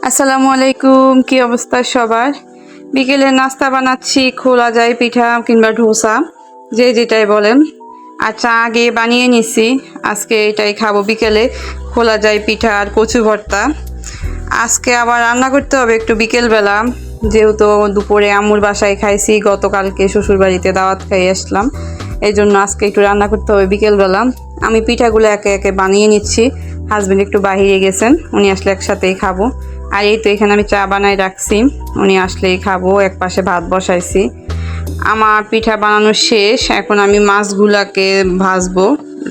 আসসালামু আলাইকুম, কি অবস্থা সবার? বিকেলে নাস্তা বানাচ্ছি, খোলা যায় পিঠা কিংবা ডোসা, যে যেটাই বলেন। আর চা আগে বানিয়ে নিছি, আজকে এটাই খাবো বিকেলে। খোলা যায় পিঠা আর কচু ভর্তা। আজকে আবার রান্না করতে হবে একটু বিকেলবেলা, যেহেতু দুপুরে আম্মুর বাসায় খাইছি, গতকালকে শ্বশুর বাড়িতে দাওয়াত খাই আসলাম। এই জন্য আজকে একটু রান্না করতে হবে বিকেলবেলা। আমি পিঠাগুলো একে একে বানিয়ে নিচ্ছি। হাজবেন্ড একটু বাহিরে গেছেন, উনি আসলে একসাথেই খাবো। আর এই তো এখানে আমি চা বানাই রাখছি, উনি আসলেই খাবো। এক পাশে ভাত বসাইছি। আমার পিঠা বানানো শেষ, এখন আমি মাছগুলাকে ভাজবো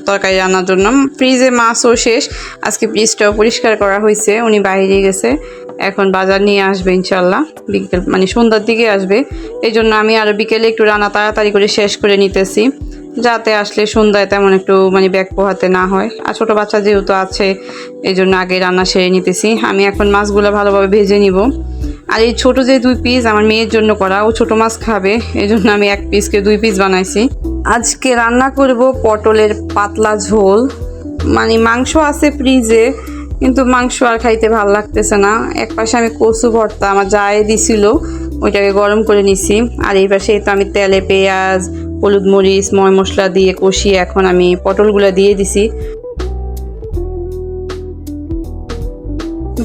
তরকারি রান্নার জন্য। ফ্রিজে মাছও শেষ, আজকে ফ্রিজটাও পরিষ্কার করা হয়েছে। উনি বাইরে গেছে, এখন বাজার নিয়ে আসবে ইনশাল্লাহ, বিকেল মানে সন্ধ্যার দিকে আসবে। এই জন্য আমি আরও বিকেলে একটু রান্না তাড়াতাড়ি করে শেষ করে নিতেছি, যাতে আসলে সন্ধ্যায় তেমন একটু ব্যাগ পোহাতে না হয়। আর ছোটো বাচ্চা যেহেতু আছে, এই জন্য আগে রান্না সেরে নিতেছি। আমি এখন মাছগুলো ভালোভাবে ভেজে নিব। আর এই ছোটো যে 2 পিস আমার মেয়ের জন্য করা, ও ছোটো মাছ খাবে, এই জন্য আমি 1 পিসকে 2 পিস বানাইছি। আজকে রান্না করব পটলের পাতলা ঝোল। মাংস আছে ফ্রিজে, কিন্তু মাংস আর খাইতে ভালো লাগতেছে না। এক পাশে আমি কচু ভর্তা আমার জায়ে দিছিল, ওইটাকে গরম করে নিছি। আর এই পাশে তো আমি তেলে পেঁয়াজ, হলুদ মরিচ, ময় মশলা দিয়ে কষিয়ে এখন আমি পটলগুলো দিয়ে দিছি।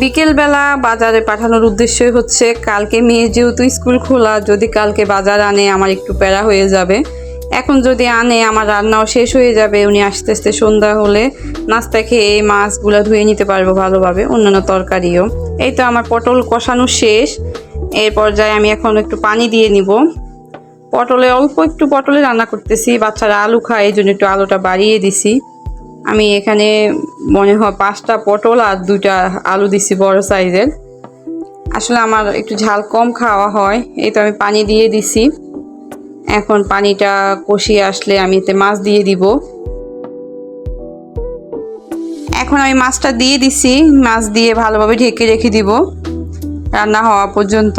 বিকেলবেলা বাজারে পাঠানোর উদ্দেশ্যই হচ্ছে, কালকে মেয়ে যেহেতু স্কুল খোলা, যদি কালকে বাজার আনে আমার একটু প্যারা হয়ে যাবে। এখন যদি আনে আমার রান্নাও শেষ হয়ে যাবে, উনি আস্তে আস্তে সন্ধ্যা হলে নাস্তা খেয়ে মাছগুলো ধুয়ে নিতে পারবো ভালোভাবে, অন্যান্য তরকারিও। এই তো আমার পটল কষানো শেষ। এর পর্যায়ে আমি এখন একটু পানি দিয়ে নিব। অল্প একটু পটলে রান্না করতেছি, বাচ্চারা আলু খায়, এই জন্য একটু আলুটা বাড়িয়ে দিছি। আমি এখানে মনে হয় 5টা পটল আর 2টা আলু দিছি বড় সাইজের। আসলে আমার একটু ঝাল কম খাওয়া হয়। এই তো আমি পানি দিয়ে দিছি। এখন পানিটা কষিয়ে আসলে আমি এতে মাছ দিয়ে দিব। এখন আমি মাছটা দিয়ে দিছি, মাছ দিয়ে ভালোভাবে ঢেকে রেখে দিব রান্না হওয়া পর্যন্ত।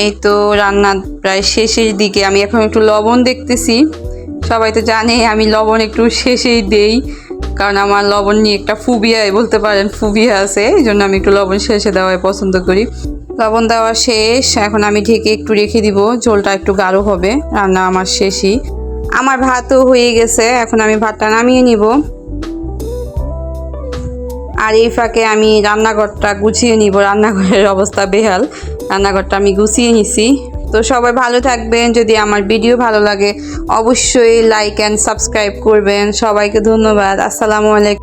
এই তো রান্না প্রায় শেষের দিকে, আমি এখন একটু লবণ দেখতেছি। সবাই তো জানে আমি লবণ একটু শেষেই দেই, কারণ আমার লবণ নিয়ে একটা ফুবিয়াই বলতে পারেন, ফুবিয়া আছে, এই জন্য আমি একটু লবণ শেষে দেওয়াই পছন্দ করি। লবণ দেওয়া শেষ, এখন আমি ঢেকে একটু রেখে দিব, ঝোলটা একটু গাঢ় হবে। রান্না আমার শেষই, আমার ভাতও হয়ে গেছে, এখন আমি ভাতটা নামিয়ে নিব। আর এই ফাঁকে আমি রান্নাঘরটা গুছিয়ে নিব, রান্নাঘরের অবস্থা বেহাল। রান্নাঘরটা আমি গুছিয়ে নিছি। তো সবাই ভালো থাকবেন, যদি আমার ভিডিও ভালো লাগে অবশ্যই লাইক অ্যান্ড সাবস্ক্রাইব করবেন। সবাইকে ধন্যবাদ। আসসালামু আলাইকুম।